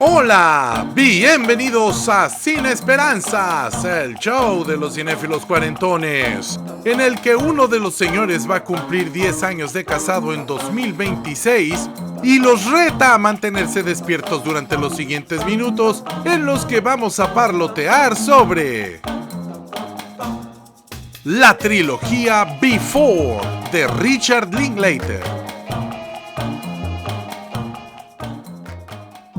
Hola, bienvenidos a Sin Esperanzas, el show de los cinéfilos cuarentones, en el que uno de los señores va a cumplir 10 años de casado en 2026 y los reta a mantenerse despiertos durante los siguientes minutos en los que vamos a parlotear sobre la trilogía Before de Richard Linklater.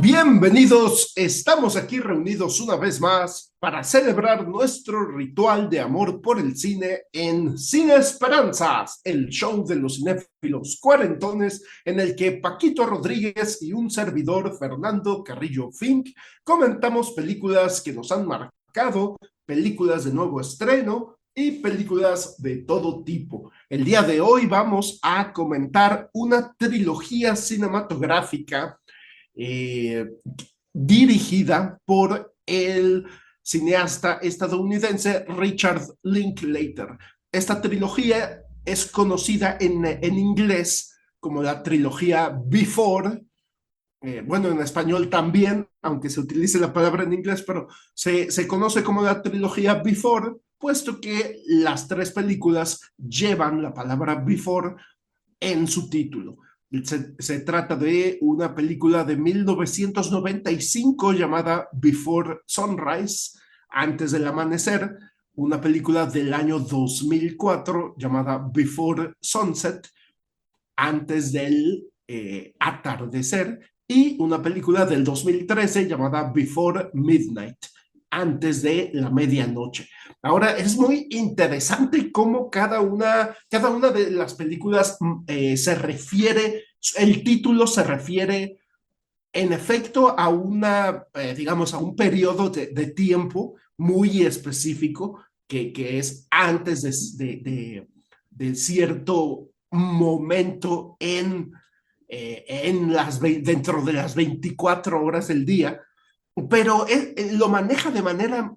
Bienvenidos, estamos aquí reunidos una vez más para celebrar nuestro ritual de amor por el cine en Sin Esperanzas, el show de los cinéfilos cuarentones en el que Paquito Rodríguez y un servidor, Fernando Carrillo Fink, comentamos películas que nos han marcado, películas de nuevo estreno y películas de todo tipo. El día de hoy vamos a comentar una trilogía cinematográfica eh, dirigida por el cineasta estadounidense Richard Linklater. Esta trilogía es conocida en inglés como la trilogía Before, bueno, en español también, aunque se utilice la palabra en inglés, pero se conoce como la trilogía Before, puesto que las tres películas llevan la palabra Before en su título. Se trata de una película de 1995 llamada Before Sunrise, Antes del Amanecer, una película del año 2004 llamada Before Sunset, Antes del Atardecer, y una película del 2013 llamada Before Midnight, Antes de la Medianoche. Ahora, es muy interesante cómo cada una de las películas se refiere, el título se refiere en efecto a digamos, a un periodo de tiempo muy específico que es antes de cierto momento dentro de las 24 horas del día, pero lo maneja de manera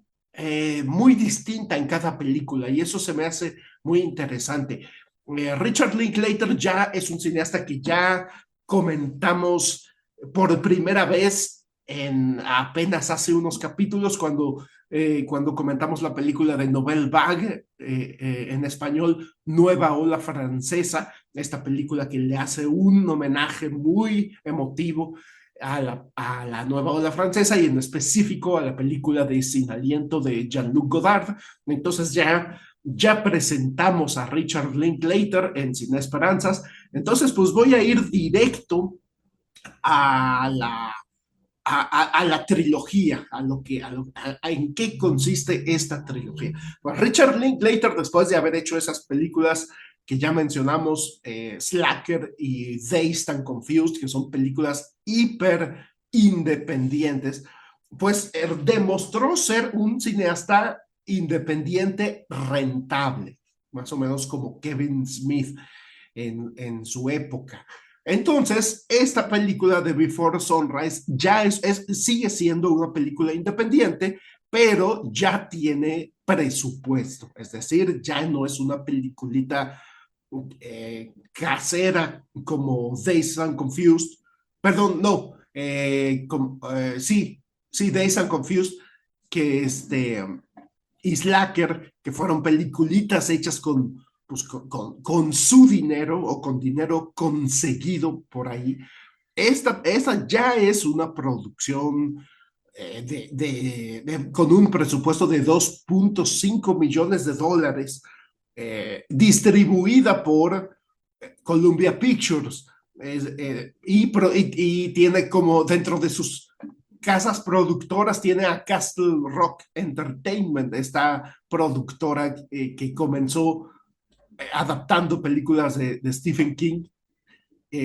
muy distinta en cada película y eso se me hace muy interesante. Richard Linklater ya es un cineasta que ya comentamos por primera vez apenas hace unos capítulos cuando comentamos la película de Nouvelle Vague, en español Nueva Ola Francesa, esta película que le hace un homenaje muy emotivo a la nueva ola francesa y en específico a la película de Sin Aliento de Jean-Luc Godard. Entonces ya presentamos a Richard Linklater en Sin Esperanzas. Entonces, pues voy a ir directo a la trilogía, en qué consiste esta trilogía. Pues Richard Linklater, después de haber hecho esas películas que ya mencionamos, Slacker y Dazed and Confused, que son películas hiper independientes, pues demostró ser un cineasta independiente rentable, más o menos como Kevin Smith en su época. Entonces, esta película de Before Sunrise ya sigue siendo una película independiente, pero ya tiene presupuesto, es decir, ya no es una peliculita casera como Dazed and Confused, perdón, no, sí, Dazed and Confused, que y Slacker, que fueron peliculitas hechas pues, con su dinero o con dinero conseguido por ahí. Esta ya es una producción con un presupuesto de 2.5 millones de dólares, distribuida por Columbia Pictures, y tiene como dentro de sus casas productoras, tiene a Castle Rock Entertainment, esta productora que comenzó adaptando películas de Stephen King,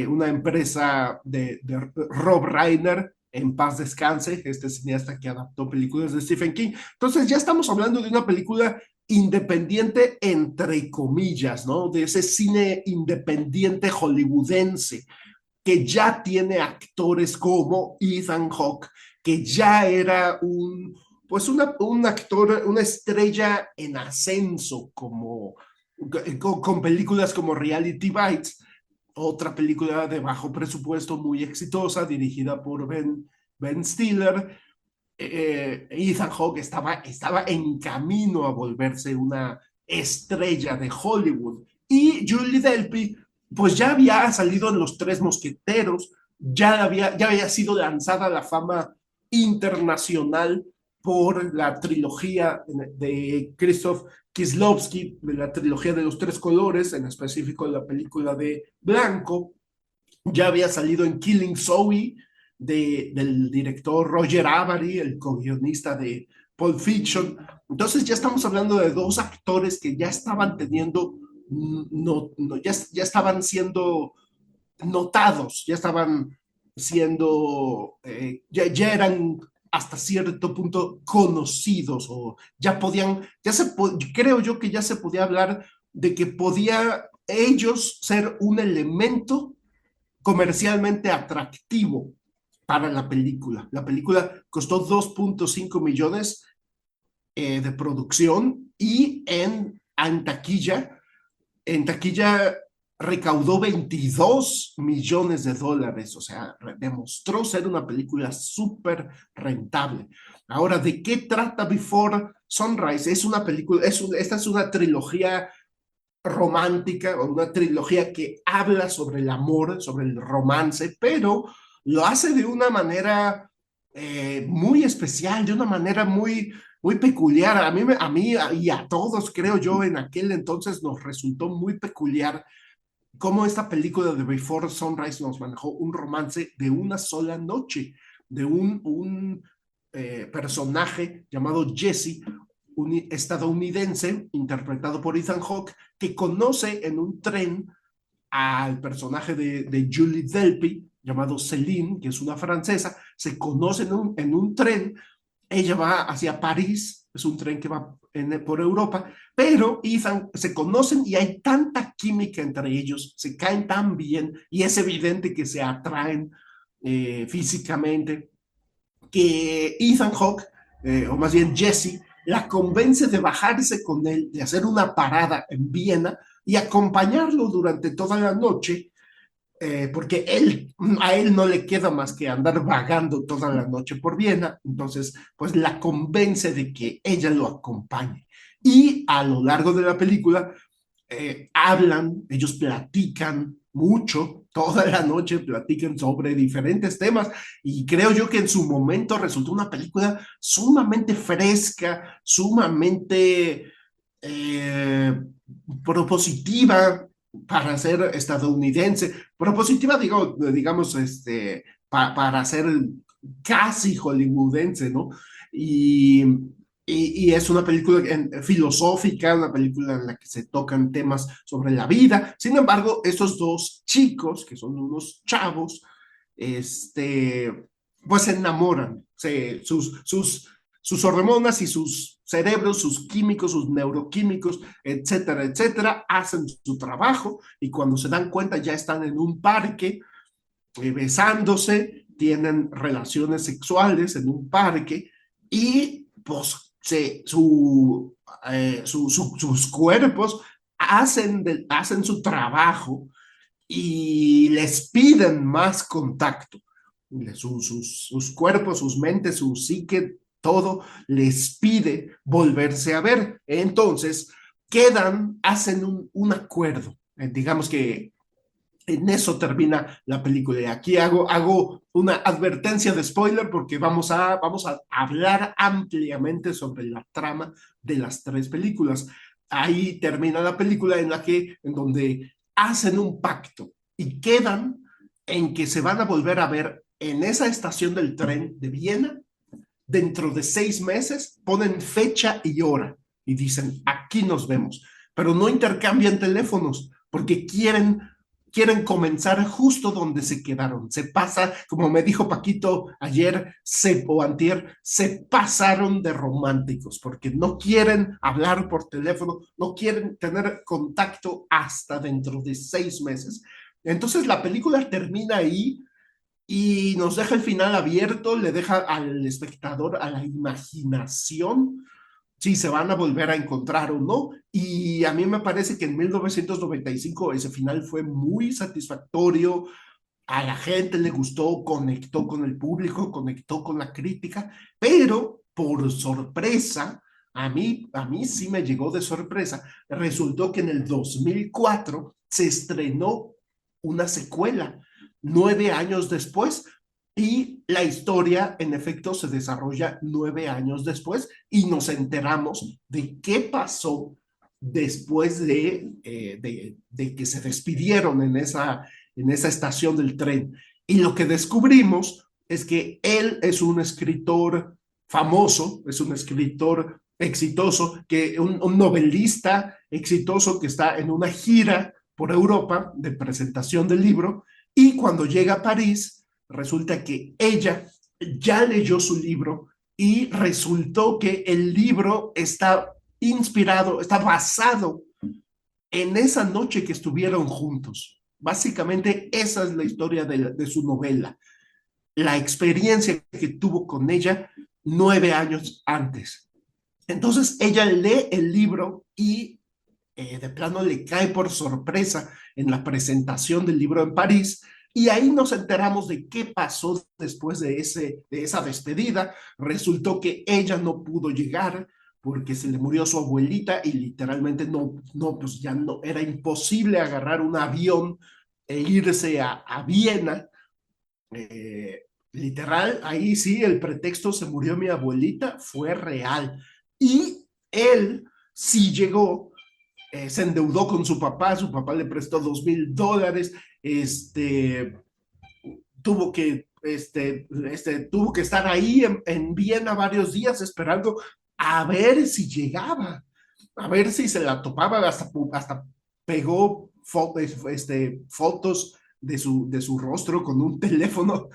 una empresa de Rob Reiner, en paz descanse, este cineasta que adaptó películas de Stephen King. Entonces ya estamos hablando de una película independiente entre comillas, ¿no? De ese cine independiente hollywoodense que ya tiene actores como Ethan Hawke, que ya era un actor, una estrella en ascenso, con películas como Reality Bites, otra película de bajo presupuesto muy exitosa, dirigida por Ben Ben Stiller, Ethan Hawke estaba en camino a volverse una estrella de Hollywood. Y Julie Delpy, pues ya había salido en Los Tres Mosqueteros, ya había sido lanzada a la fama internacional por la trilogía de Krzysztof Kieslowski, de la trilogía de los tres colores, en específico la película de Blanco. Ya había salido en Killing Zoe, del director Roger Avary, el co-guionista de Pulp Fiction. Entonces ya estamos hablando de dos actores que ya estaban teniendo, ya estaban siendo notados, ya estaban siendo, ya eran hasta cierto punto conocidos, o ya podían, creo yo que ya se podía hablar de que podía ellos ser un elemento comercialmente atractivo para la película. La película costó 2.5 millones de producción y en taquilla recaudó 22 millones de dólares, o sea, demostró ser una película súper rentable. Ahora, ¿de qué trata Before Sunrise? Es una película, esta es una trilogía romántica, o una trilogía que habla sobre el amor, sobre el romance, pero lo hace de una manera muy especial, de una manera muy peculiar. A mí y a todos, creo yo, en aquel entonces nos resultó muy peculiar cómo esta película de Before Sunrise nos manejó un romance de una sola noche, de un personaje llamado Jesse, un estadounidense, interpretado por Ethan Hawke, que conoce en un tren al personaje de Julie Delpy, llamado Céline, que es una francesa. Se conocen en un tren. Ella va hacia París, es un tren que va por Europa, pero Ethan, se conocen y hay tanta química entre ellos, se caen tan bien y es evidente que se atraen físicamente, que Ethan Hawke, o más bien Jesse, la convence de bajarse con él, de hacer una parada en Viena y acompañarlo durante toda la noche, porque a él no le queda más que andar vagando toda la noche por Viena. Entonces pues la convence de que ella lo acompañe. Y a lo largo de la película hablan, ellos platican mucho, toda la noche platican sobre diferentes temas, y creo yo que en su momento resultó una película sumamente fresca, sumamente eh, propositiva para ser estadounidense, propositiva digamos, para ser casi hollywoodense, ¿no? Y, y es una película filosófica, una película en la que se tocan temas sobre la vida. Sin embargo, estos dos chicos, que son unos chavos, pues se enamoran. Sus hormonas y sus cerebros, sus químicos, sus neuroquímicos, etcétera, etcétera, hacen su trabajo, y cuando se dan cuenta ya están en un parque besándose, tienen relaciones sexuales en un parque, y pues sus cuerpos hacen su trabajo y les piden más contacto. Sus cuerpos, sus mentes, su psique, todo les pide volverse a ver. Entonces hacen un acuerdo. Digamos que en eso termina la película. Y aquí hago una advertencia de spoiler, porque vamos a hablar ampliamente sobre la trama de las tres películas. Ahí termina la película en donde hacen un pacto y quedan en que se van a volver a ver en esa estación del tren de Viena dentro de 6 meses. Ponen fecha y hora y dicen, aquí nos vemos, pero no intercambian teléfonos porque quieren comenzar justo donde se quedaron. Se pasa, como me dijo Paquito ayer o antier, se pasaron de románticos, porque no quieren hablar por teléfono, no quieren tener contacto hasta dentro de 6 meses. Entonces la película termina ahí y nos deja el final abierto, le deja al espectador a la imaginación si se van a volver a encontrar o no. Y a mí me parece que en 1995 ese final fue muy satisfactorio, A la gente le gustó, conectó con el público, conectó con la crítica, pero por sorpresa, a mí sí me llegó de sorpresa, resultó que en el 2004 se estrenó una secuela, 9 años después, y la historia, en efecto, se desarrolla 9 años después y nos enteramos de qué pasó después de que se despidieron en esa estación del tren. Y lo que descubrimos es que él es un escritor famoso, es un escritor exitoso, un novelista exitoso que está en una gira por Europa de presentación del libro, y cuando llega a París, resulta que ella ya leyó su libro y resultó que el libro está inspirado, está basado en esa noche que estuvieron juntos. Básicamente esa es la historia de su novela, la experiencia que tuvo con ella 9 años antes. Entonces ella lee el libro y de plano le cae por sorpresa en la presentación del libro en París, y ahí nos enteramos de qué pasó después de esa despedida. Resultó que ella no pudo llegar porque se le murió su abuelita y literalmente pues ya no, era imposible agarrar un avión e irse a Viena. Literal, ahí sí, el pretexto "se murió mi abuelita" fue real. Y él sí llegó, se endeudó con su papá le prestó $2,000, tuvo que estar ahí en Viena varios días esperando a ver si llegaba, a ver si se la topaba, hasta pegó fotos de su rostro con un teléfono,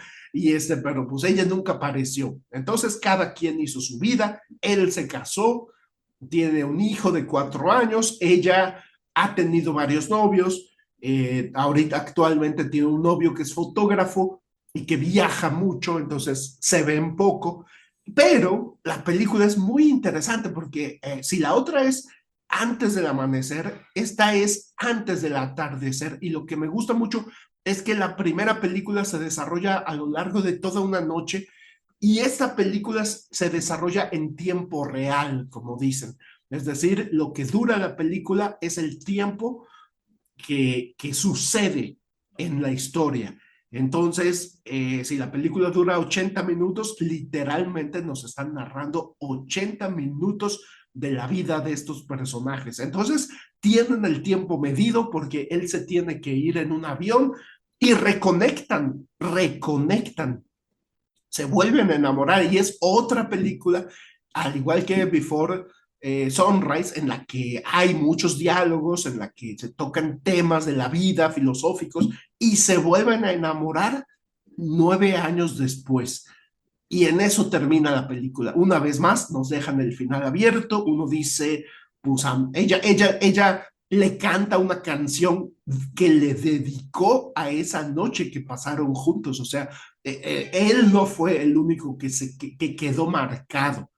pero pues ella nunca apareció. Entonces cada quien hizo su vida, él se casó, tiene un hijo de 4 años, ella ha tenido varios novios, ahorita actualmente tiene un novio que es fotógrafo y que viaja mucho, entonces se ven poco, pero la película es muy interesante porque si la otra es antes del amanecer, esta es antes del atardecer, y lo que me gusta mucho es que la primera película se desarrolla a lo largo de toda una noche y esta película se desarrolla en tiempo real, como dicen. Es decir, lo que dura la película es el tiempo que sucede en la historia. Entonces, si la película dura 80 minutos, literalmente nos están narrando 80 minutos de la vida de estos personajes. Entonces, tienen el tiempo medido porque él se tiene que ir en un avión y reconectan, se vuelven a enamorar, y es otra película, al igual que Before Sunrise, en la que hay muchos diálogos, en la que se tocan temas de la vida filosóficos y se vuelven a enamorar 9 años después. Y en eso termina la película. Una vez más, nos dejan el final abierto. Uno dice, pues ella le canta una canción que le dedicó a esa noche que pasaron juntos. O sea, él no fue el único que quedó marcado.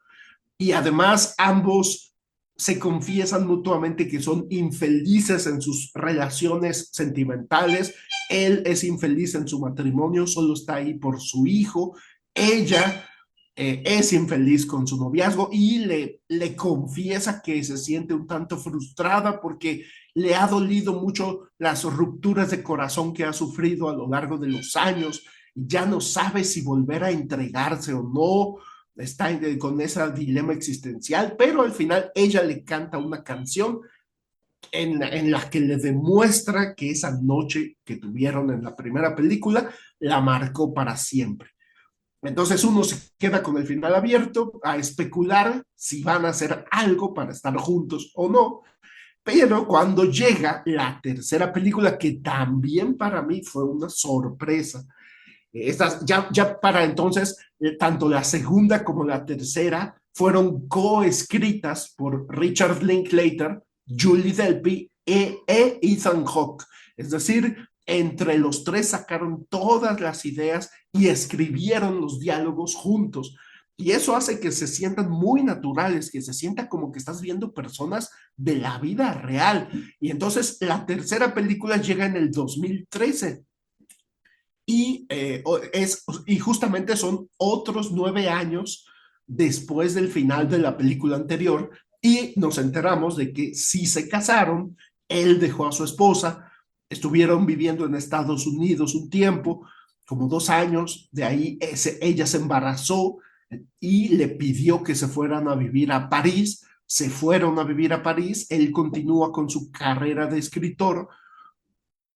Y además ambos se confiesan mutuamente que son infelices en sus relaciones sentimentales. Él es infeliz en su matrimonio, solo está ahí por su hijo. Ella es infeliz con su noviazgo y le confiesa que se siente un tanto frustrada porque le ha dolido mucho las rupturas de corazón que ha sufrido a lo largo de los años. Ya no sabe si volver a entregarse o no, está con ese dilema existencial, pero al final ella le canta una canción en la que le demuestra que esa noche que tuvieron en la primera película la marcó para siempre. Entonces uno se queda con el final abierto a especular si van a hacer algo para estar juntos o no, pero cuando llega la tercera película, que también para mí fue una sorpresa, ya para entonces, tanto la segunda como la tercera fueron coescritas por Richard Linklater, Julie Delpy e Ethan Hawke. Es decir, entre los tres sacaron todas las ideas y escribieron los diálogos juntos. Y eso hace que se sientan muy naturales, que se sienta como que estás viendo personas de la vida real. Y entonces la tercera película llega en el 2013. y justamente son otros 9 años después del final de la película anterior y nos enteramos de que sí se casaron, él dejó a su esposa, estuvieron viviendo en Estados Unidos un tiempo, como 2 años, de ahí ella se embarazó y le pidió que se fueran a vivir a París, se fueron a vivir a París, él continúa con su carrera de escritor,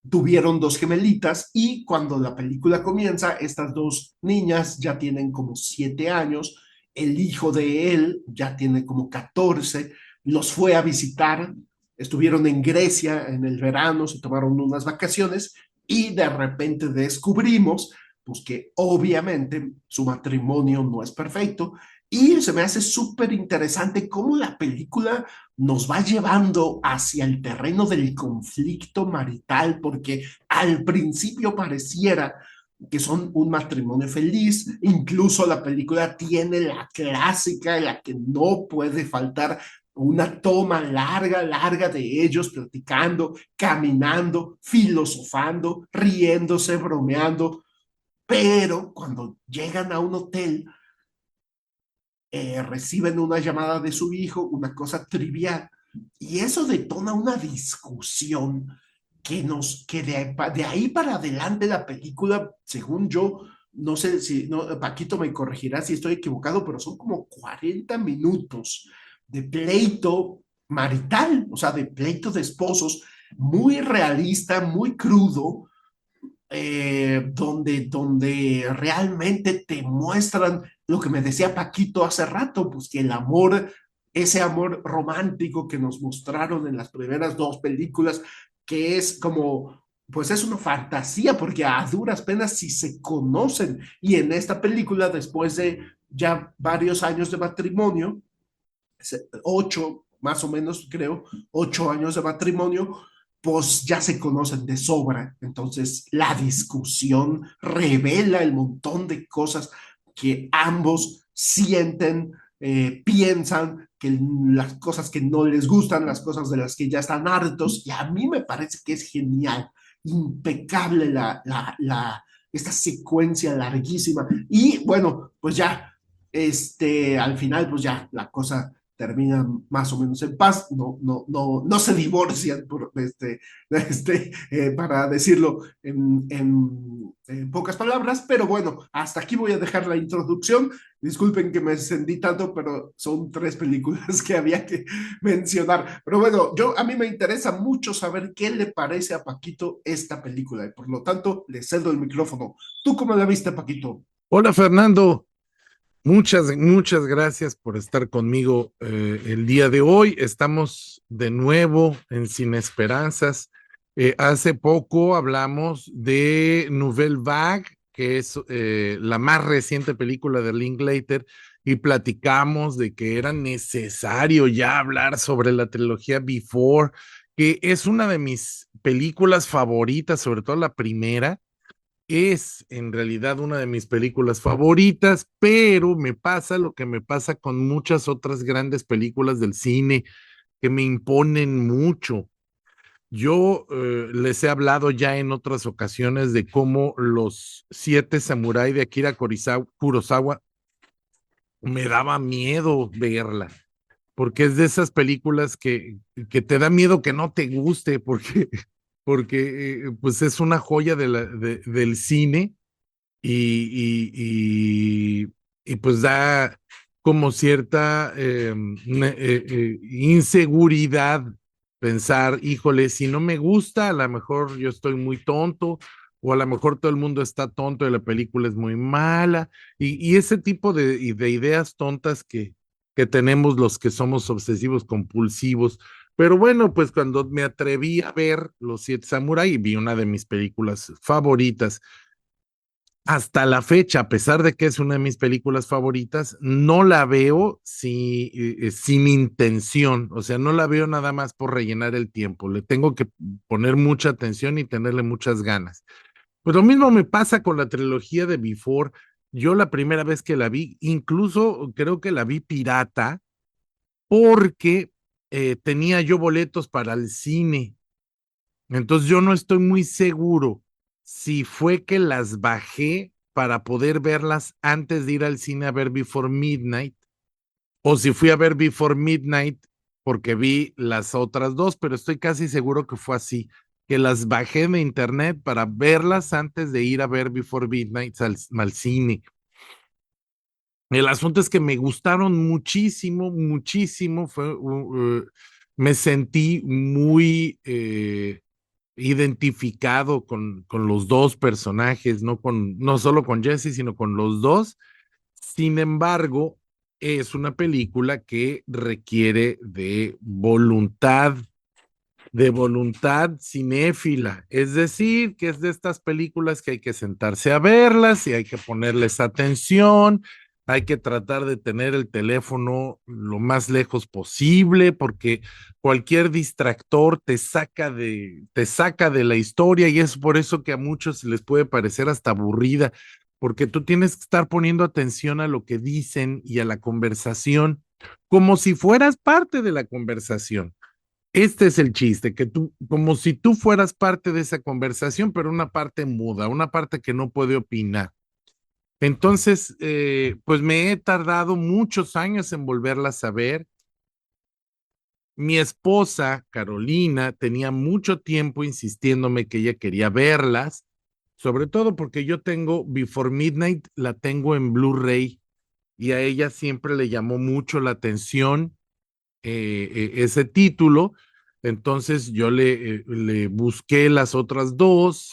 tuvieron dos gemelitas y cuando la película comienza, estas dos niñas ya tienen como 7 años, el hijo de él ya tiene como 14, los fue a visitar, estuvieron en Grecia en el verano, se tomaron unas vacaciones y de repente descubrimos pues que obviamente su matrimonio no es perfecto y se me hace súper interesante cómo la película nos va llevando hacia el terreno del conflicto marital, porque al principio pareciera que son un matrimonio feliz, incluso la película tiene la clásica en la que no puede faltar una toma larga, larga de ellos platicando, caminando, filosofando, riéndose, bromeando, pero cuando llegan a un hotel, reciben una llamada de su hijo, una cosa trivial, y eso detona una discusión que de ahí para adelante la película, según yo, no sé si, no, Paquito me corregirá si estoy equivocado, pero son como 40 minutos de pleito marital, o sea, de pleito de esposos, muy realista, muy crudo, donde realmente te muestran lo que me decía Paquito hace rato, pues que el amor, ese amor romántico que nos mostraron en las primeras dos películas, que es como, pues es una fantasía, porque a duras penas si se conocen, y en esta película, después de ya varios años de matrimonio, 8 más o menos, creo, 8 años de matrimonio, pues ya se conocen de sobra. Entonces, la discusión revela el montón de cosas que ambos sienten, piensan, que las cosas que no les gustan, las cosas de las que ya están hartos, y a mí me parece que es genial, impecable esta secuencia larguísima. Y bueno, pues ya, al final, pues ya la cosa terminan más o menos en paz, no se divorcian, para decirlo en pocas palabras, pero bueno, hasta aquí voy a dejar la introducción. Disculpen que me extendí tanto, pero son 3 películas que había que mencionar. Pero bueno, a mí me interesa mucho saber qué le parece a Paquito esta película y por lo tanto le cedo el micrófono. ¿Tú cómo la viste, Paquito? Hola Fernando, muchas gracias por estar conmigo el día de hoy. Estamos de nuevo en Sin Esperanzas. Hace poco hablamos de Nouvelle Vague, que es la más reciente película de Linklater, y platicamos de que era necesario ya hablar sobre la trilogía Before, que es una de mis películas favoritas, sobre todo la primera. Es en realidad una de mis películas favoritas, pero me pasa lo que me pasa con muchas otras grandes películas del cine que me imponen mucho. Yo les he hablado ya en otras ocasiones de cómo Los Siete Samurái de Akira Kurosawa me daba miedo verla, porque es de esas películas que te da miedo que no te guste, porque pues es una joya del cine y pues da como cierta inseguridad pensar, híjole, si no me gusta, a lo mejor yo estoy muy tonto, o a lo mejor todo el mundo está tonto y la película es muy mala, y ese tipo de ideas tontas que tenemos los que somos obsesivos compulsivos. Pero bueno, pues cuando me atreví a ver Los Siete Samurai, vi una de mis películas favoritas hasta la fecha, a pesar de que es una de mis películas favoritas, no la veo sin intención, o sea, no la veo nada más por rellenar el tiempo, le tengo que poner mucha atención y tenerle muchas ganas. Pues lo mismo me pasa con la trilogía de Before. Yo la primera vez que la vi, incluso creo que la vi pirata, porque tenía yo boletos para el cine. Entonces yo no estoy muy seguro si fue que las bajé para poder verlas antes de ir al cine a ver Before Midnight, o si fui a ver Before Midnight porque vi las otras dos, pero estoy casi seguro que fue así, que las bajé de internet para verlas antes de ir a ver Before Midnight al cine. El asunto es que me gustaron muchísimo, muchísimo. Me sentí muy identificado con los dos personajes, no solo con Jesse, sino con los dos. Sin embargo, es una película que requiere de voluntad cinéfila, es decir, que es de estas películas que hay que sentarse a verlas y hay que ponerles atención, hay que tratar de tener el teléfono lo más lejos posible porque cualquier distractor te saca de la historia y es por eso que a muchos les puede parecer hasta aburrida, porque tú tienes que estar poniendo atención a lo que dicen y a la conversación como si fueras parte de la conversación. Este es el chiste, que tú, como si tú fueras parte de esa conversación, pero una parte muda, una parte que no puede opinar. Entonces, pues me he tardado muchos años en volverlas a ver. Mi esposa, Carolina, tenía mucho tiempo insistiéndome que ella quería verlas, sobre todo porque yo tengo Before Midnight, la tengo en Blu-ray y a ella siempre le llamó mucho la atención ese título. Entonces yo le busqué las otras dos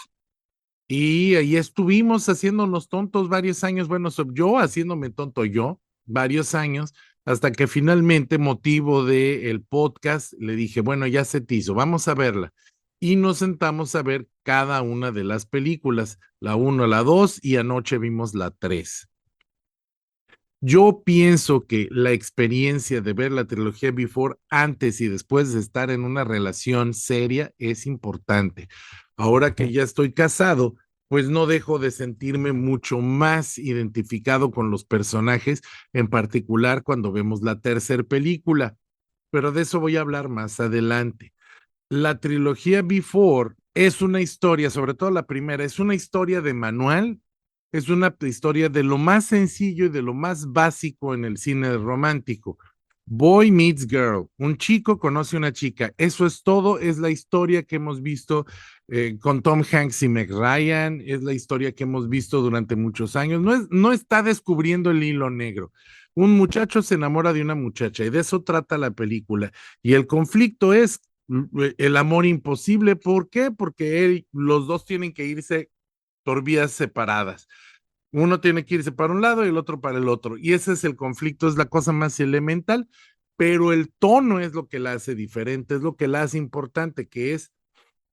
y ahí estuvimos haciéndonos tontos varios años, bueno, yo haciéndome tonto yo, varios años, hasta que finalmente, motivo del podcast, le dije, bueno, ya se te hizo, vamos a verla. Y nos sentamos a ver cada una de las películas, la uno, la dos, y anoche vimos la tres. Yo pienso que la experiencia de ver la trilogía Before antes y después de estar en una relación seria es importante. Ahora que ya estoy casado, pues no dejo de sentirme mucho más identificado con los personajes, en particular cuando vemos la tercera película, pero de eso voy a hablar más adelante. La trilogía Before es una historia, sobre todo la primera, es una historia de manual, es una historia de lo más sencillo y de lo más básico en el cine romántico. Boy meets girl, un chico conoce a una chica, eso es todo, es la historia que hemos visto con Tom Hanks y Meg Ryan, es la historia que hemos visto durante muchos años, no está descubriendo el hilo negro. Un muchacho se enamora de una muchacha y de eso trata la película. Y el conflicto es el amor imposible. ¿Por qué? Porque los dos tienen que irse por vías separadas. Uno tiene que irse para un lado y el otro para el otro. Y ese es el conflicto, es la cosa más elemental, pero el tono es lo que la hace diferente, es lo que la hace importante, que es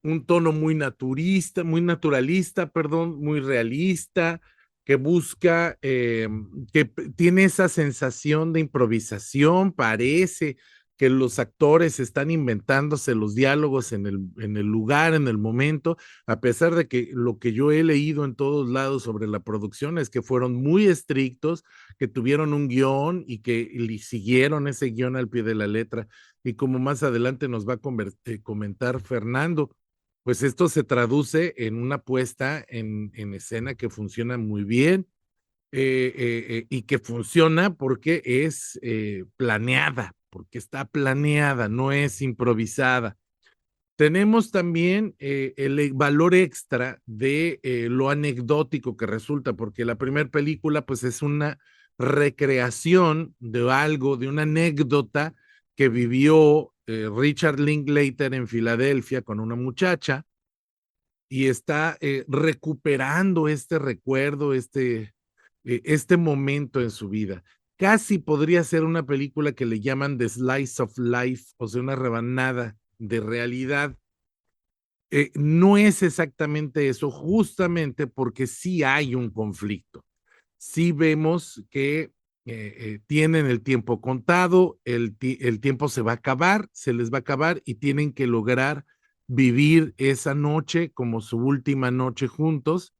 un tono muy naturista, muy naturalista, perdón, muy realista, que busca, que tiene esa sensación de improvisación, parece que los actores están inventándose los diálogos en el lugar, en el momento, a pesar de que lo que yo he leído en todos lados sobre la producción es que fueron muy estrictos, que tuvieron un guión y que siguieron ese guión al pie de la letra. Y como más adelante nos va a comentar Fernando, pues esto se traduce en una puesta en escena que funciona muy bien y que funciona porque es planeada, porque está planeada, no es improvisada. Tenemos también el valor extra de lo anecdótico que resulta, porque la primera película pues es una recreación de algo, de una anécdota que vivió Richard Linklater en Filadelfia con una muchacha y está recuperando este recuerdo, este momento en su vida. Casi podría ser una película que le llaman The Slice of Life, o sea, una rebanada de realidad. No es exactamente eso, justamente porque sí hay un conflicto. Sí vemos que tienen el tiempo contado, el tiempo se va a acabar, se les va a acabar y tienen que lograr vivir esa noche como su última noche juntos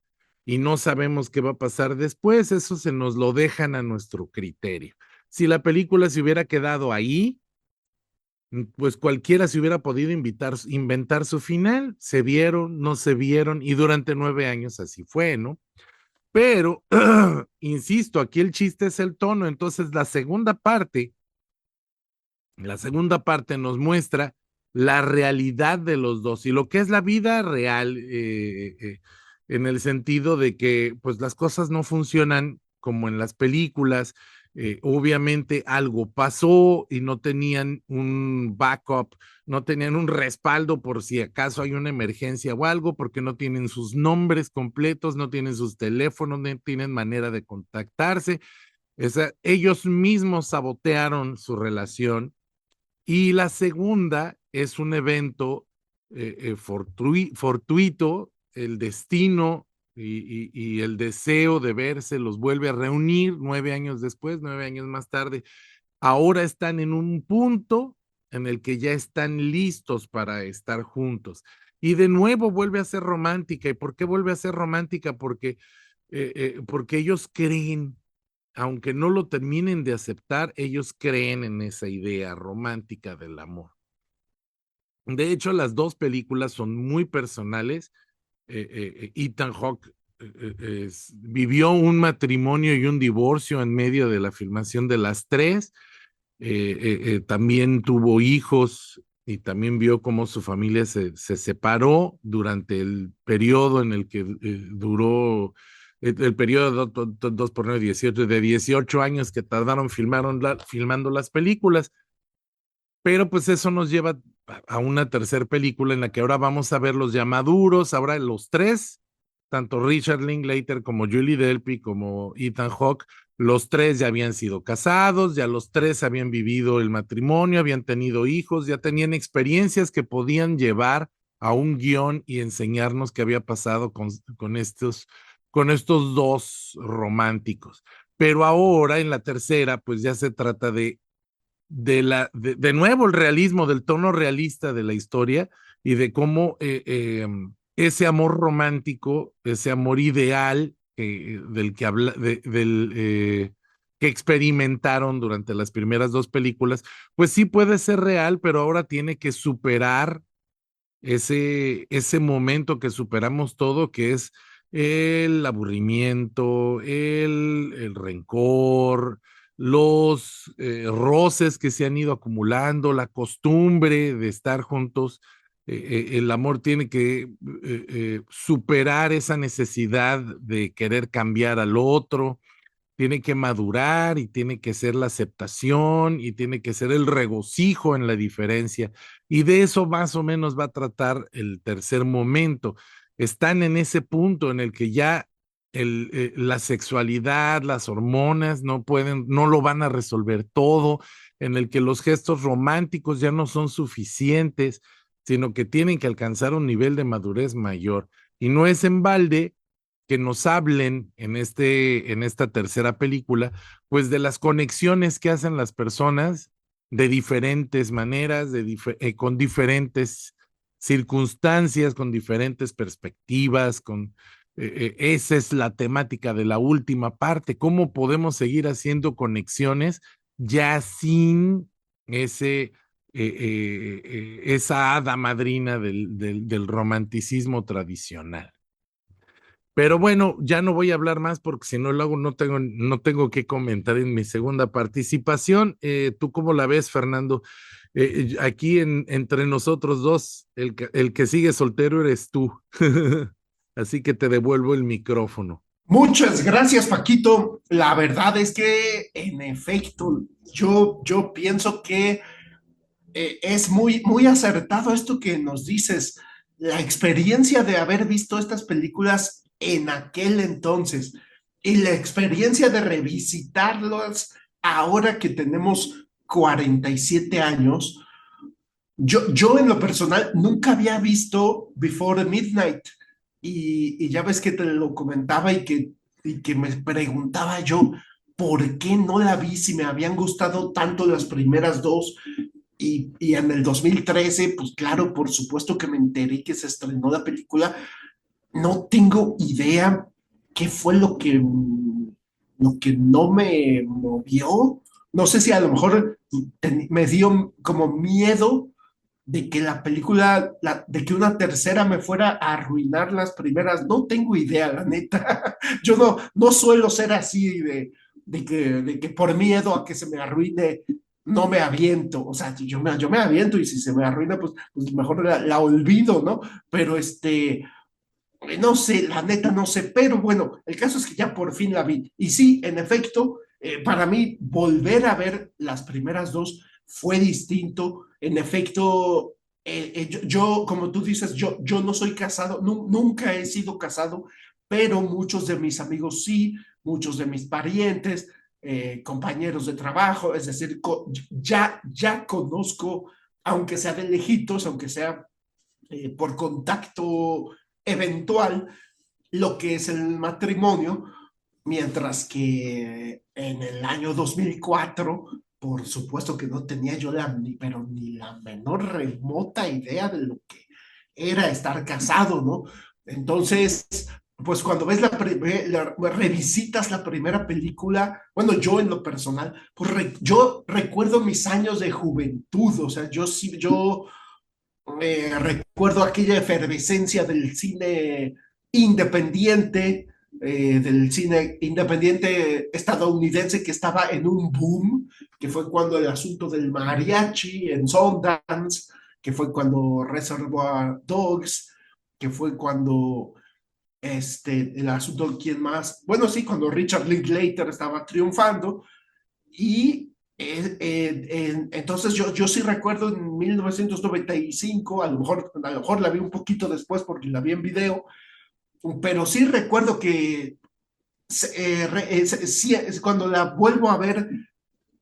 y no sabemos qué va a pasar después, eso se nos lo dejan a nuestro criterio. Si la película se hubiera quedado ahí, Pues cualquiera se hubiera podido inventar su final, se vieron, no se vieron, y durante 9 años así fue, ¿no? Pero, insisto, aquí el chiste es el tono, entonces la segunda parte nos muestra la realidad de los dos y lo que es la vida real, en el sentido de que pues las cosas no funcionan como en las películas. Obviamente algo pasó y no tenían un backup, no tenían un respaldo por si acaso hay una emergencia o algo, porque no tienen sus nombres completos, no tienen sus teléfonos, no tienen manera de contactarse. Ellos mismos sabotearon su relación, y la segunda es un evento fortuito, el destino y el deseo de verse los vuelve a reunir 9 años después, 9 años más tarde. Ahora están en un punto en el que ya están listos para estar juntos. Y de nuevo vuelve a ser romántica. ¿Y por qué vuelve a ser romántica? Porque ellos creen, aunque no lo terminen de aceptar, ellos creen en esa idea romántica del amor. De hecho, las dos películas son muy personales. Ethan Hawke vivió un matrimonio y un divorcio en medio de la filmación de las tres. También tuvo hijos y también vio cómo su familia se separó durante el periodo en el que duró el periodo 2 por 9, 18, de 18 años que tardaron filmando las películas. Pero pues eso nos lleva a una tercera película en la que ahora vamos a ver los ya maduros, ahora los tres, tanto Richard Linklater como Julie Delpy como Ethan Hawke, los tres ya habían sido casados, ya los tres habían vivido el matrimonio, habían tenido hijos, ya tenían experiencias que podían llevar a un guión y enseñarnos qué había pasado con estos dos románticos. Pero ahora en la tercera, pues ya se trata de nuevo el realismo, del tono realista de la historia y de cómo ese amor romántico, ese amor ideal del que habla, que experimentaron durante las primeras dos películas, pues sí puede ser real, pero ahora tiene que superar ese momento que superamos todo, que es el aburrimiento, el rencor, los roces que se han ido acumulando, la costumbre de estar juntos. El amor tiene que superar esa necesidad de querer cambiar al otro, tiene que madurar y tiene que ser la aceptación y tiene que ser el regocijo en la diferencia. Y de eso más o menos va a tratar el tercer momento. Están en ese punto en el que ya la sexualidad, las hormonas no lo van a resolver todo, en el que los gestos románticos ya no son suficientes, sino que tienen que alcanzar un nivel de madurez mayor. Y no es en balde que nos hablen en esta tercera película, pues de las conexiones que hacen las personas de diferentes maneras, con diferentes circunstancias, con diferentes perspectivas, esa es la temática de la última parte, cómo podemos seguir haciendo conexiones ya sin esa hada madrina del romanticismo tradicional. Pero bueno, ya no voy a hablar más porque si no luego no tengo que comentar en mi segunda participación. ¿Tú cómo la ves, Fernando? Aquí entre nosotros dos, el que sigue soltero eres tú. Así que te devuelvo el micrófono. Muchas gracias, Paquito. La verdad es que, en efecto, yo pienso que es muy acertado esto que nos dices, la experiencia de haber visto estas películas en aquel entonces y la experiencia de revisitarlas ahora que tenemos 47 años. Yo en lo personal nunca había visto Before Midnight y ya ves que te lo comentaba y que me preguntaba yo, ¿por qué no la vi si me habían gustado tanto las primeras dos? Y en el 2013, pues claro, por supuesto que me enteré que se estrenó la película. No tengo idea qué fue lo que no me movió. No sé si a lo mejor me dio como miedo de que la película, de que una tercera me fuera a arruinar las primeras. No tengo idea, la neta. Yo no suelo ser así de que por miedo a que se me arruine, no me aviento. O sea, yo me aviento y si se me arruina, pues mejor la olvido, ¿no? Pero no sé, la neta no sé, pero bueno, el caso es que ya por fin la vi. Y sí, en efecto, para mí volver a ver las primeras dos fue distinto. En efecto, como tú dices, yo no soy casado, nunca he sido casado, pero muchos de mis amigos sí, muchos de mis parientes, compañeros de trabajo, es decir, ya conozco, aunque sea de lejitos, aunque sea por contacto eventual, lo que es el matrimonio, mientras que en el año 2004, por supuesto que no tenía yo pero ni la menor remota idea de lo que era estar casado, ¿no? Entonces, pues cuando ves revisitas la primera película, bueno, yo en lo personal, pues yo recuerdo mis años de juventud, o sea, yo recuerdo aquella efervescencia del cine independiente estadounidense que estaba en un boom, que fue cuando el asunto del mariachi en Sundance, que fue cuando Reservoir Dogs, que fue cuando el asunto, ¿quién más? Bueno, sí, cuando Richard Linklater estaba triunfando y entonces yo sí recuerdo en 1995, a lo mejor la vi un poquito después porque la vi en video, pero sí recuerdo que sí, cuando la vuelvo a ver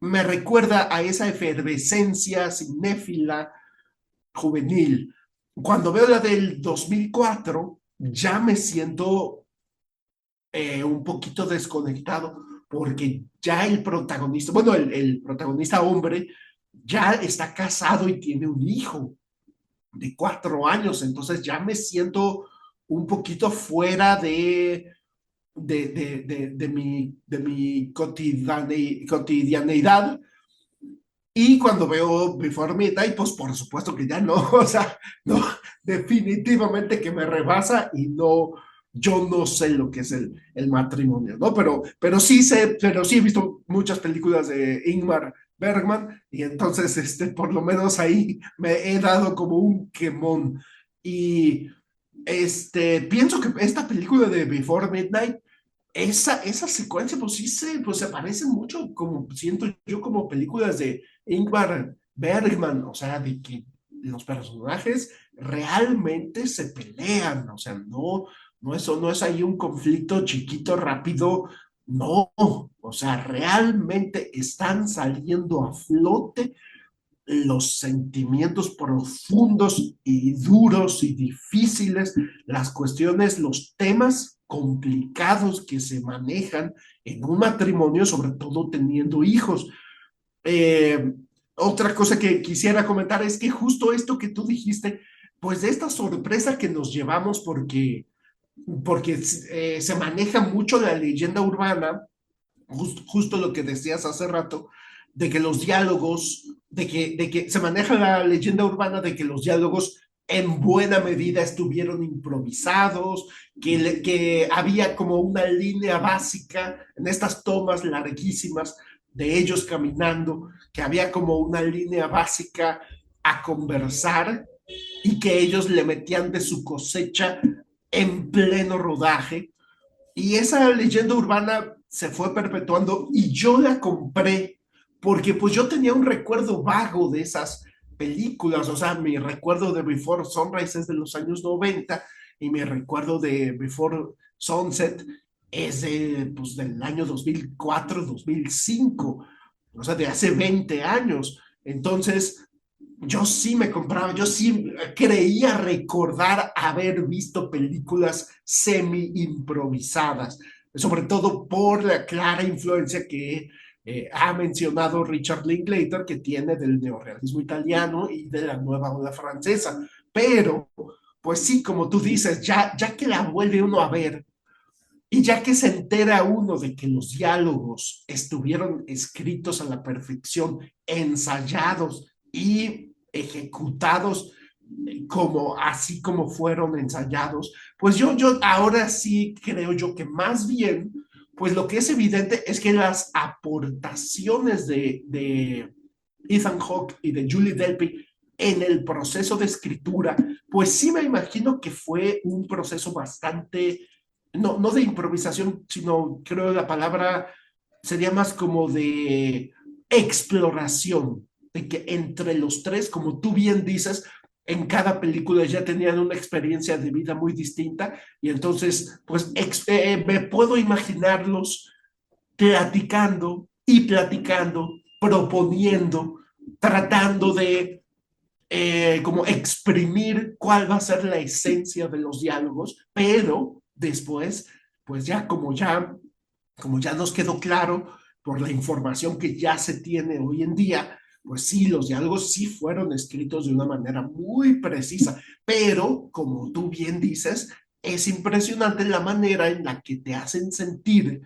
me recuerda a esa efervescencia cinéfila juvenil. Cuando veo la del 2004 ya me siento un poquito desconectado porque ya el protagonista, bueno, el protagonista hombre ya está casado y tiene un hijo de 4 años, entonces ya me siento un poquito fuera de mi cotidianeidad. Y cuando veo Before Midnight, pues por supuesto que ya no, o sea, no, definitivamente que me rebasa y no, yo no sé lo que es el matrimonio, ¿no? Pero sí sé, pero sí he visto muchas películas de Ingmar Bergman y entonces, por lo menos ahí me he dado como un quemón. Y, pienso que esta película de Before Midnight esa secuencia, pues se parece mucho, como siento yo, como películas de Ingmar Bergman, o sea, de que los personajes realmente se pelean, o sea, no es ahí un conflicto chiquito, rápido, no, o sea, realmente están saliendo a flote los sentimientos profundos y duros y difíciles, las cuestiones, los temas complicados que se manejan en un matrimonio, sobre todo teniendo hijos. Eh, Otra cosa que quisiera comentar es que justo esto que tú dijiste, pues de esta sorpresa que nos llevamos porque se maneja mucho la leyenda urbana, justo lo que decías hace rato, de que los diálogos, de que se maneja la leyenda urbana de que los diálogos en buena medida estuvieron improvisados, que había como una línea básica en estas tomas larguísimas de ellos caminando, que había como una línea básica a conversar y que ellos le metían de su cosecha en pleno rodaje y esa leyenda urbana se fue perpetuando y yo la compré porque pues yo tenía un recuerdo vago de esas películas, o sea, mi recuerdo de Before Sunrise es de los años 90 y mi recuerdo de Before Sunset es pues, del año 2004, 2005, o sea, de hace 20 años. Entonces, yo sí me compraba, yo sí creía recordar haber visto películas semi improvisadas, sobre todo por la clara influencia que ha mencionado Richard Linklater, que tiene del neorrealismo italiano y de la nueva ola francesa. Pero, pues sí, como tú dices, ya que la vuelve uno a ver, Y ya que se entera uno de que los diálogos estuvieron escritos a la perfección, ensayados y ejecutados como así como fueron ensayados, pues yo ahora sí creo yo que más bien, pues lo que es evidente es que las aportaciones de Ethan Hawke y de Julie Delpy en el proceso de escritura, pues sí me imagino que fue un proceso bastante, no de improvisación, sino creo la palabra sería más como de exploración, de que entre los tres, como tú bien dices, en cada película ya tenían una experiencia de vida muy distinta y entonces, pues, me puedo imaginarlos platicando y platicando, proponiendo, tratando de como exprimir cuál va a ser la esencia de los diálogos, pero después, pues como ya nos quedó claro por la información que ya se tiene hoy en día, pues sí, los diálogos sí fueron escritos de una manera muy precisa, pero como tú bien dices, es impresionante la manera en la que te hacen sentir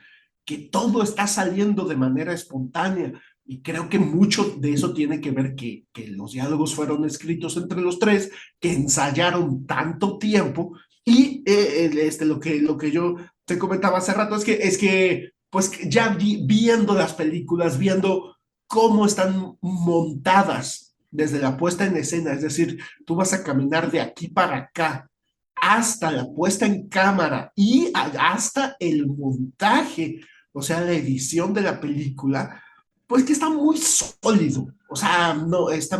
que todo está saliendo de manera espontánea. Y creo que mucho de eso tiene que ver que los diálogos fueron escritos entre los tres, que ensayaron tanto tiempo y lo que yo te comentaba hace rato es que pues ya viendo las películas, viendo cómo están montadas desde la puesta en escena, es decir, tú vas a caminar de aquí para acá hasta la puesta en cámara y hasta el montaje, o sea, la edición de la película, pues que está muy sólido, o sea, no, está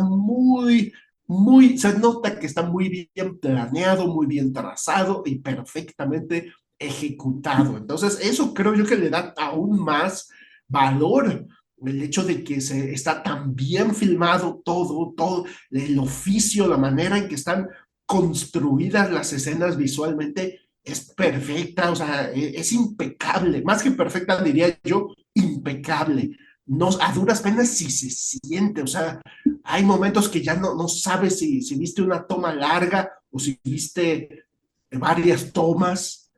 se nota que está muy bien planeado, muy bien trazado y perfectamente ejecutado. Entonces, eso creo yo que le da aún más valor el hecho de que se está tan bien filmado todo el oficio, la manera en que están construidas las escenas visualmente es perfecta, o sea, es impecable, más que perfecta diría yo, impecable. No, a duras penas si se siente, o sea, hay momentos que ya no sabes si viste una toma larga o si viste varias tomas.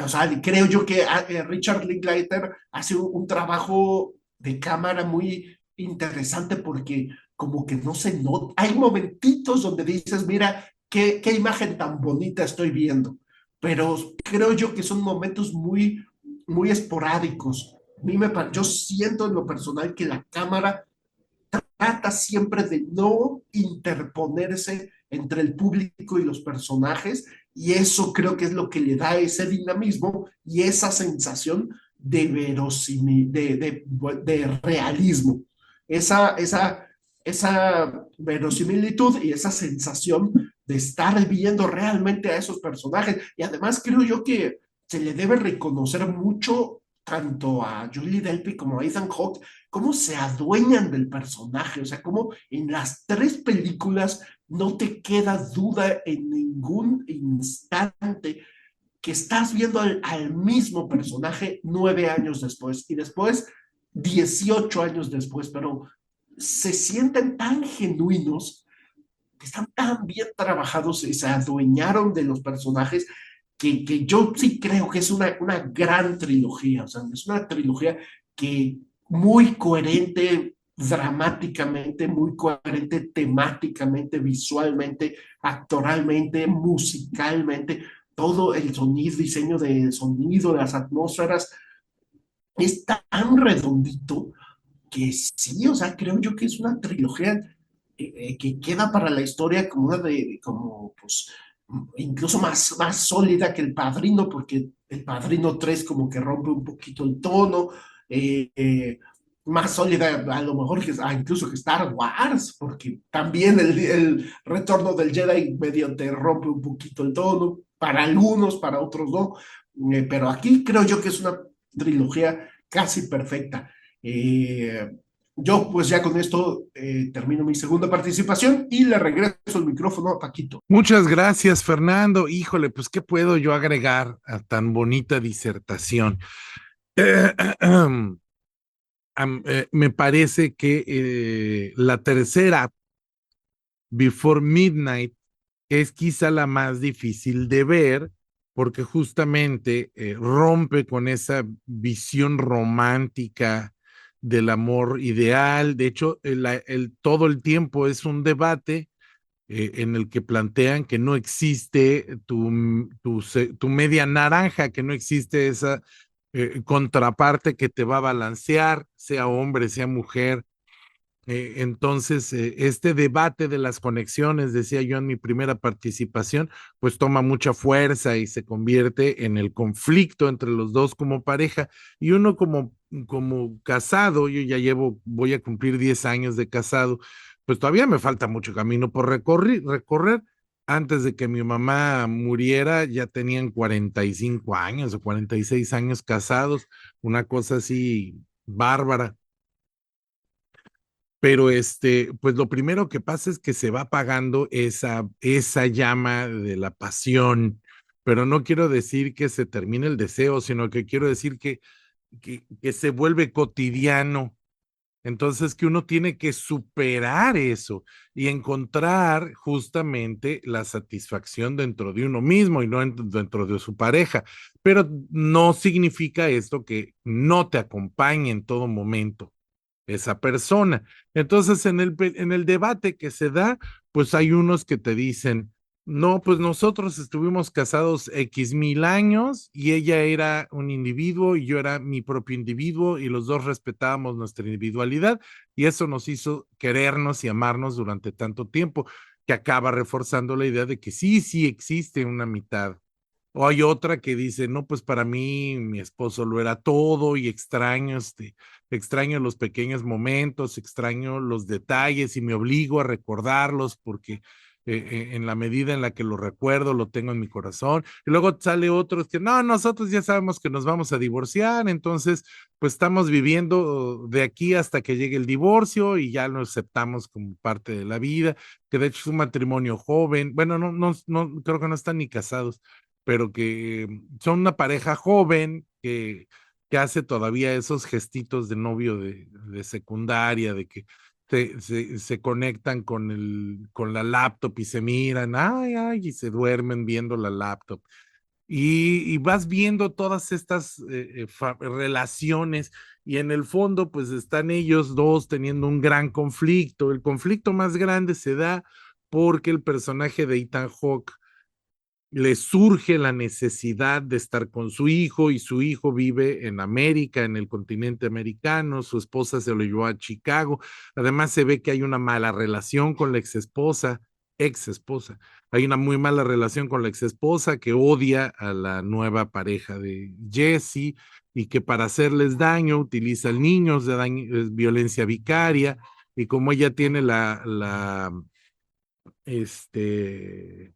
O sea, creo yo que Richard Linklater hace un trabajo de cámara muy interesante porque como que no se nota. Hay momentitos donde dices, mira, qué imagen tan bonita estoy viendo, pero creo yo que son momentos muy esporádicos. Yo siento en lo personal que la cámara trata siempre de no interponerse entre el público y los personajes, y eso creo que es lo que le da ese dinamismo y esa sensación de verosimil, de realismo, esa verosimilitud y esa sensación de estar viendo realmente a esos personajes. Y además creo yo que se le debe reconocer mucho tanto a Julie Delpy como a Ethan Hawke cómo se adueñan del personaje, o sea, cómo en las tres películas no te queda duda en ningún instante que estás viendo al mismo personaje 9 años después y después 18 años después, pero se sienten tan genuinos, que están tan bien trabajados y se adueñaron de los personajes que yo sí creo que es una gran trilogía, o sea, es una trilogía que muy coherente dramáticamente, muy coherente temáticamente, visualmente, actoralmente, musicalmente, todo el sonido, diseño de sonido, las atmósferas, es tan redondito que sí, o sea, creo yo que es una trilogía que queda para la historia como una como, pues, incluso más sólida que El Padrino, porque El Padrino 3 como que rompe un poquito el tono, eh, eh, más sólida a lo mejor incluso que Star Wars, porque también el retorno del Jedi medio te rompe un poquito el tono, para algunos, para otros no, pero aquí creo yo que es una trilogía casi perfecta. Eh, yo pues ya con esto termino mi segunda participación y le regreso el micrófono a Paquito. Muchas gracias, Fernando. Híjole, pues, ¿qué puedo yo agregar a tan bonita disertación? Eh, Me parece que la tercera, Before Midnight, es quizá la más difícil de ver porque justamente rompe con esa visión romántica del amor ideal. De hecho, todo el tiempo es un debate en el que plantean que no existe tu media naranja, que no existe esa contraparte que te va a balancear, sea hombre, sea mujer. Entonces, este debate de las conexiones, decía yo en mi primera participación, pues toma mucha fuerza y se convierte en el conflicto entre los dos como pareja. Y uno como casado, yo ya voy a cumplir 10 años de casado, pues todavía me falta mucho camino por recorrer. Antes de que mi mamá muriera, ya tenían 45 años o 46 años casados, una cosa así bárbara. Pero pues lo primero que pasa es que se va apagando esa llama de la pasión, pero no quiero decir que se termine el deseo, sino que quiero decir que se vuelve cotidiano. Entonces que uno tiene que superar eso y encontrar justamente la satisfacción dentro de uno mismo y no dentro de su pareja. Pero no significa esto que no te acompañe en todo momento esa persona. Entonces, en el debate que se da, pues hay unos que te dicen, no, pues nosotros estuvimos casados X mil años y ella era un individuo y yo era mi propio individuo y los dos respetábamos nuestra individualidad y eso nos hizo querernos y amarnos durante tanto tiempo, que acaba reforzando la idea de que sí, sí existe una mitad. O hay otra que dice, no, pues para mí mi esposo lo era todo y extraño los pequeños momentos, extraño los detalles y me obligo a recordarlos porque en la medida en la que lo recuerdo, lo tengo en mi corazón. Y luego sale otros que, no, nosotros ya sabemos que nos vamos a divorciar, entonces pues estamos viviendo de aquí hasta que llegue el divorcio y ya lo aceptamos como parte de la vida, que de hecho es un matrimonio joven, bueno, no creo que no están ni casados, pero que son una pareja joven que hace todavía esos gestitos de novio de secundaria, de que se conectan con la laptop y se miran, ay, ay, y se duermen viendo la laptop. Y vas viendo todas estas relaciones y en el fondo pues están ellos dos teniendo un gran conflicto. El conflicto más grande se da porque el personaje de Ethan Hawke le surge la necesidad de estar con su hijo y su hijo vive en América, en el continente americano, su esposa se lo llevó a Chicago, además se ve que hay una mala relación con la ex esposa, hay una muy mala relación con la ex esposa que odia a la nueva pareja de Jesse y que para hacerles daño utiliza al niño, es violencia vicaria y como ella tiene este,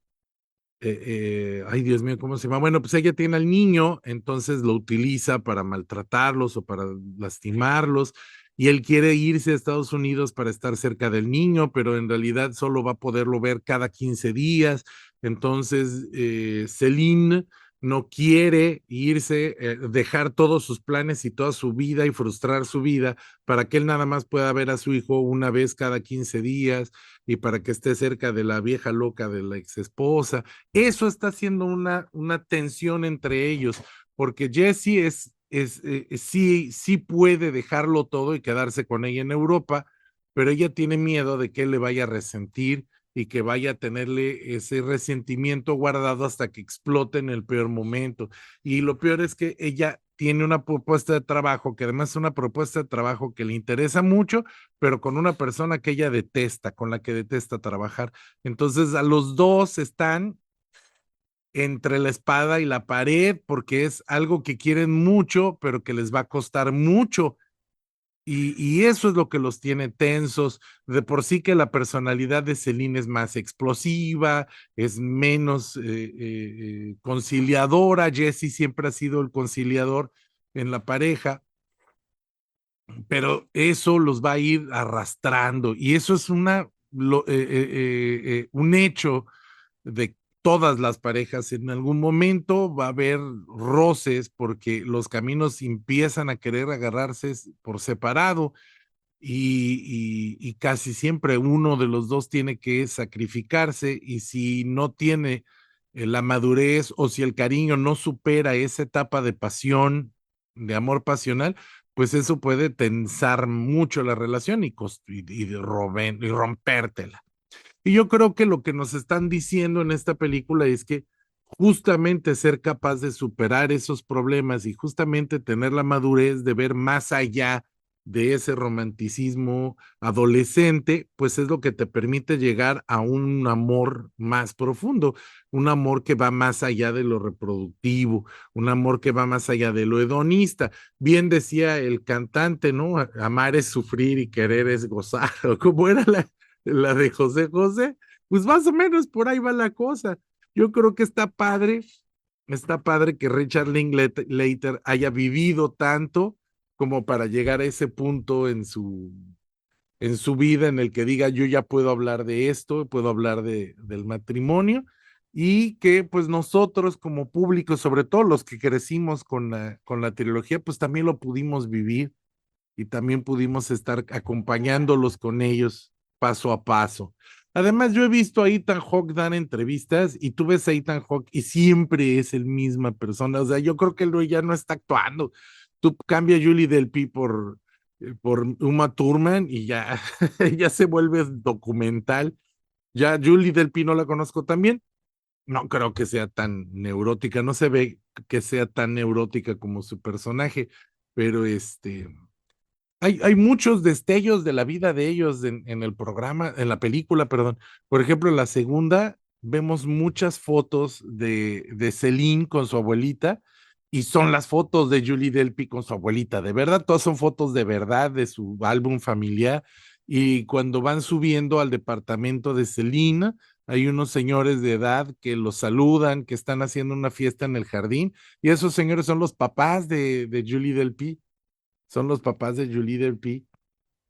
ay Dios mío, ¿cómo se llama? Bueno, pues ella tiene al niño, entonces lo utiliza para maltratarlos o para lastimarlos, y él quiere irse a Estados Unidos para estar cerca del niño, pero en realidad solo va a poderlo ver cada 15 días. Entonces, Celine no quiere irse, dejar todos sus planes y toda su vida y frustrar su vida para que él nada más pueda ver a su hijo una vez cada 15 días y para que esté cerca de la vieja loca de la ex esposa. Eso está haciendo una tensión entre ellos, porque Jesse sí puede dejarlo todo y quedarse con ella en Europa, pero ella tiene miedo de que él le vaya a resentir y que vaya a tenerle ese resentimiento guardado hasta que explote en el peor momento. Y lo peor es que ella tiene una propuesta de trabajo, que además es una propuesta de trabajo que le interesa mucho, pero con una persona que ella detesta, con la que detesta trabajar. Entonces, a los dos están entre la espada y la pared porque es algo que quieren mucho, pero que les va a costar mucho. Y eso es lo que los tiene tensos. De por sí que la personalidad de Celine es más explosiva, es menos conciliadora. Jesse siempre ha sido el conciliador en la pareja, pero eso los va a ir arrastrando y eso es un hecho de todas las parejas. En algún momento va a haber roces porque los caminos empiezan a querer agarrarse por separado y casi siempre uno de los dos tiene que sacrificarse y si no tiene la madurez o si el cariño no supera esa etapa de pasión, de amor pasional, pues eso puede tensar mucho la relación y rompértela. Y yo creo que lo que nos están diciendo en esta película es que justamente ser capaz de superar esos problemas y justamente tener la madurez de ver más allá de ese romanticismo adolescente, pues es lo que te permite llegar a un amor más profundo, un amor que va más allá de lo reproductivo, un amor que va más allá de lo hedonista. Bien decía el cantante, ¿no? Amar es sufrir y querer es gozar, o como era la de José José, pues más o menos por ahí va la cosa. Yo creo que está padre que Richard Linklater haya vivido tanto como para llegar a ese punto en su vida en el que diga yo ya puedo hablar de esto, puedo hablar del matrimonio y que pues nosotros como público, sobre todo los que crecimos con la trilogía, pues también lo pudimos vivir y también pudimos estar acompañándolos con ellos paso a paso. Además, yo he visto a Ethan Hawke dar entrevistas y tú ves a Ethan Hawke y siempre es el misma persona. O sea, yo creo que él ya no está actuando. Tú cambia a Julie Delpy por Uma Thurman y ya, ya se vuelve documental. Ya Julie Delpy no la conozco también. No creo que sea tan neurótica, no se ve que sea tan neurótica como su personaje, pero hay muchos destellos de la vida de ellos en el programa, en la película, perdón. Por ejemplo, en la segunda vemos muchas fotos de Celine con su abuelita y son las fotos de Julie Delpy con su abuelita. De verdad, todas son fotos de verdad de su álbum familiar. Y cuando van subiendo al departamento de Celine, hay unos señores de edad que los saludan, que están haciendo una fiesta en el jardín, y esos señores son los papás de Julie Delpy, son los papás de Julie Delpy.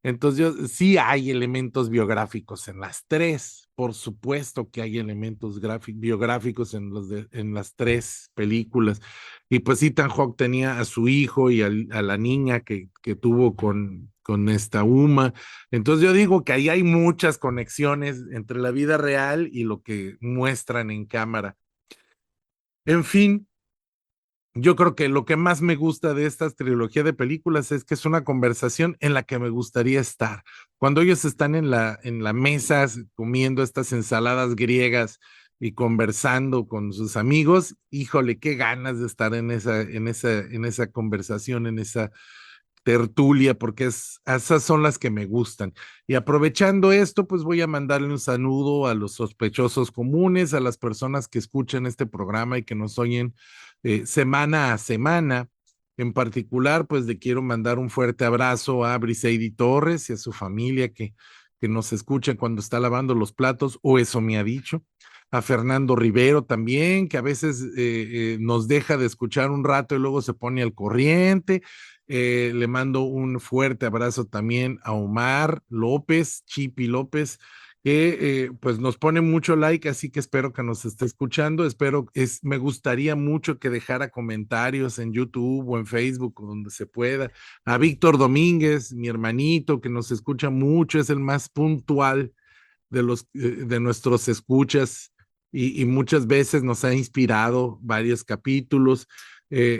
Entonces, sí hay elementos biográficos en las tres, por supuesto que hay elementos biográficos en las tres películas. Y pues Ethan Hawke tenía a su hijo y a la niña que tuvo con esta Uma. Entonces yo digo que ahí hay muchas conexiones entre la vida real y lo que muestran en cámara. En fin, yo creo que lo que más me gusta de esta trilogía de películas es que es una conversación en la que me gustaría estar. Cuando ellos están en la mesa comiendo estas ensaladas griegas y conversando con sus amigos, híjole, qué ganas de estar en esa conversación, en esa tertulia, porque esas son las que me gustan. Y aprovechando esto, pues voy a mandarle un saludo a los sospechosos comunes, a las personas que escuchan este programa y que nos oyen semana a semana. En particular, pues le quiero mandar un fuerte abrazo a Briseidi Torres y a su familia que nos escucha cuando está lavando los platos, o eso me ha dicho. A Fernando Rivero también, que a veces nos deja de escuchar un rato y luego se pone al corriente. Le mando un fuerte abrazo también a Omar López, Chipi López, que pues nos pone mucho like, así que espero que nos esté escuchando. Me gustaría mucho que dejara comentarios en YouTube o en Facebook, donde se pueda. A Víctor Domínguez, mi hermanito, que nos escucha mucho, es el más puntual de nuestros escuchas y muchas veces nos ha inspirado varios capítulos.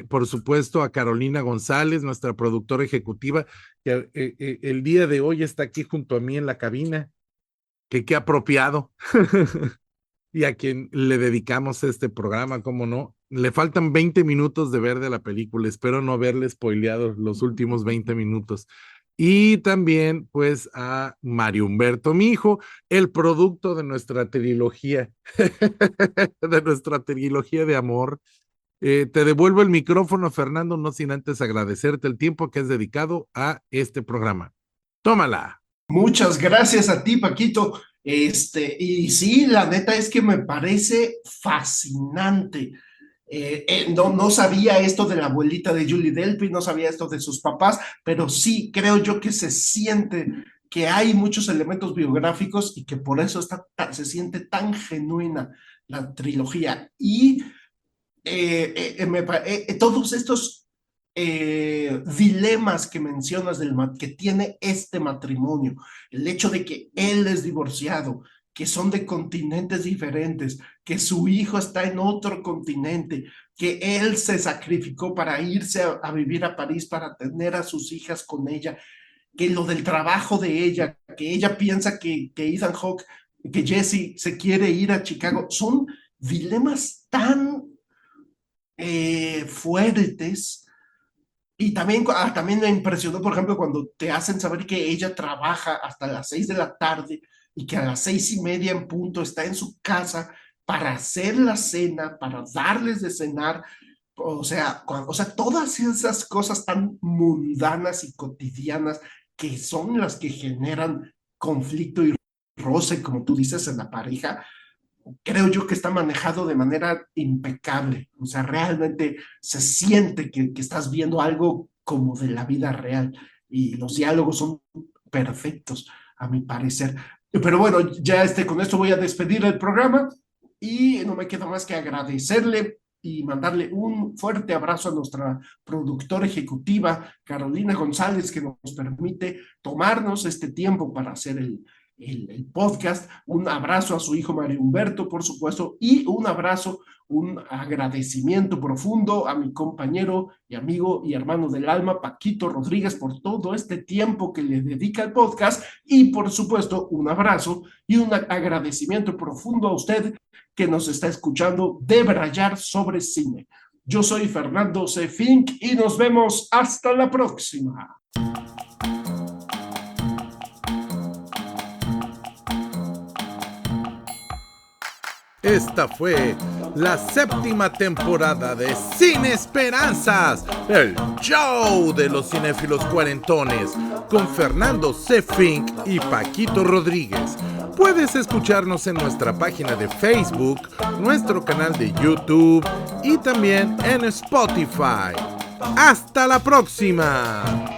Por supuesto, a Carolina González, nuestra productora ejecutiva, que el día de hoy está aquí junto a mí en la cabina, que qué apropiado, y a quien le dedicamos este programa, cómo no. Le faltan 20 minutos de ver de la película, espero no haberle spoileado los últimos 20 minutos. Y también, pues, a Mario Humberto, mi hijo, el producto de nuestra trilogía, de nuestra trilogía de amor. Te devuelvo el micrófono, Fernando, no sin antes agradecerte el tiempo que has dedicado a este programa. Tómala. Muchas gracias a ti, Paquito. Y sí, la neta es que me parece fascinante. No sabía esto de la abuelita de Julie Delpy, no sabía esto de sus papás, pero sí creo yo que se siente que hay muchos elementos biográficos y que por eso se siente tan genuina la trilogía. Y todos estos dilemas que mencionas que tiene este matrimonio, el hecho de que él es divorciado, que son de continentes diferentes, que su hijo está en otro continente, que él se sacrificó para irse a vivir a París para tener a sus hijas con ella, que lo del trabajo de ella, que ella piensa que Ethan Hawke, que Jesse se quiere ir a Chicago, son dilemas tan fuertes. Y también me impresionó, por ejemplo, cuando te hacen saber que ella trabaja hasta las 6 de la tarde y que a las 6:30 en punto está en su casa para hacer la cena, para darles de cenar. O sea, todas esas cosas tan mundanas y cotidianas que son las que generan conflicto y roce, como tú dices, en la pareja, creo yo que está manejado de manera impecable. O sea, realmente se siente que estás viendo algo como de la vida real y los diálogos son perfectos, a mi parecer. Pero bueno, ya con esto voy a despedir el programa y no me queda más que agradecerle y mandarle un fuerte abrazo a nuestra productora ejecutiva, Carolina González, que nos permite tomarnos este tiempo para hacer el podcast. Un abrazo a su hijo Mario Humberto, por supuesto, y un abrazo, un agradecimiento profundo a mi compañero y amigo y hermano del alma, Paquito Rodríguez, por todo este tiempo que le dedica al podcast, y por supuesto un abrazo y un agradecimiento profundo a usted que nos está escuchando debrayar sobre cine. Yo soy Fernando C. Fink y nos vemos hasta la próxima. Esta fue la 7ª temporada de Sin Esperanzas, el show de los cinéfilos cuarentones, con Fernando C. Fink y Paquito Rodríguez. Puedes escucharnos en nuestra página de Facebook, nuestro canal de YouTube y también en Spotify. ¡Hasta la próxima!